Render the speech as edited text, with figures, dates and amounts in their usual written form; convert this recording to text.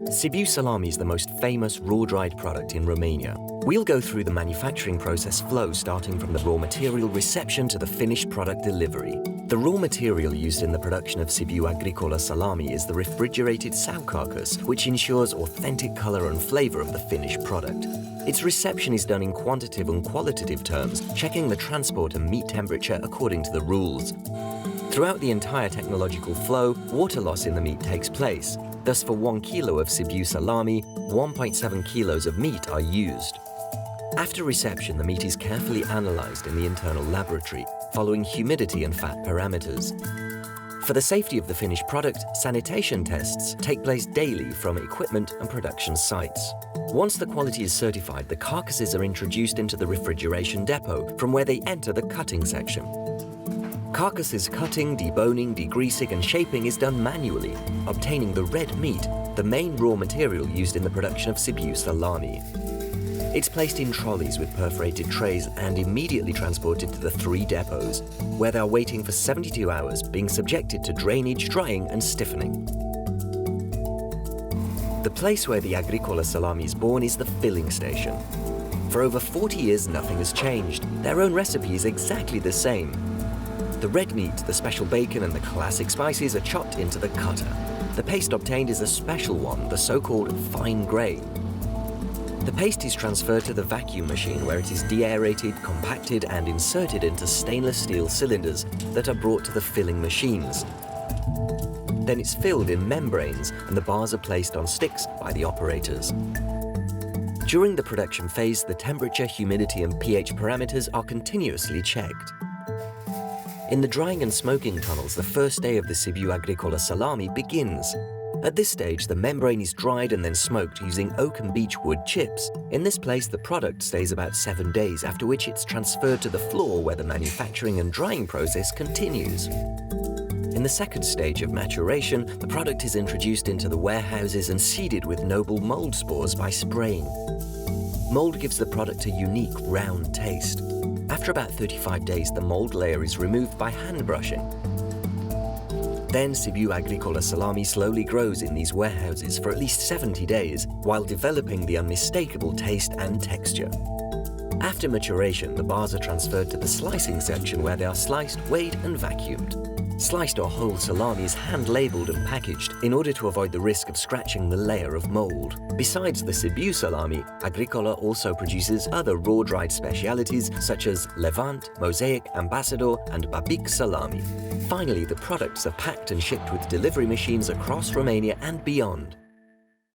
Sibiu salami is the most famous raw-dried product in Romania. We'll go through the manufacturing process flow starting from the raw material reception to the finished product delivery. The raw material used in the production of Sibiu AGRICOLA salami is the refrigerated sow carcass, which ensures authentic color and flavor of the finished product. Its reception is done in quantitative and qualitative terms, checking the transport and meat temperature according to the rules. Throughout the entire technological flow, water loss in the meat takes place. Thus, for 1 kilo of Sibiu salami, 1.7 kilos of meat are used. After reception, the meat is carefully analyzed in the internal laboratory, following humidity and fat parameters. For the safety of the finished product, sanitation tests take place daily from equipment and production sites. Once the quality is certified, the carcasses are introduced into the refrigeration depot, from where they enter the cutting section. Carcasses cutting, deboning, degreasing and shaping is done manually, obtaining the red meat, the main raw material used in the production of Sibiu salami. It's placed in trolleys with perforated trays and immediately transported to the 3 depots, where they are waiting for 72 hours, being subjected to drainage, drying and stiffening. The place where the Agricola salami is born is the filling station. For over 40 years, nothing has changed. Their own recipe is exactly the same. The red meat, the special bacon and the classic spices are chopped into the cutter. The paste obtained is a special one, the so-called fine grain. The paste is transferred to the vacuum machine where it is deaerated, compacted and inserted into stainless steel cylinders that are brought to the filling machines. Then it's filled in membranes and the bars are placed on sticks by the operators. During the production phase, the temperature, humidity and pH parameters are continuously checked. In the drying and smoking tunnels, the first day of the Sibiu AGRICOLA salami begins. At this stage, the membrane is dried and then smoked using oak and beech wood chips. In this place, the product stays about 7 days, after which it's transferred to the floor where the manufacturing and drying process continues. In the second stage of maturation, the product is introduced into the warehouses and seeded with noble mold spores by spraying. Mold gives the product a unique, round taste. After about 35 days, the mold layer is removed by hand brushing. Then Sibiu AGRICOLA salami slowly grows in these warehouses for at least 70 days, while developing the unmistakable taste and texture. After maturation, the bars are transferred to the slicing section where they are sliced, weighed and vacuumed. Sliced or whole salami is hand-labeled and packaged in order to avoid the risk of scratching the layer of mold. Besides the Sibiu salami, Agricola also produces other raw-dried specialities such as Levant, Mosaic, Ambassador and Babic salami. Finally, the products are packed and shipped with delivery machines across Romania and beyond.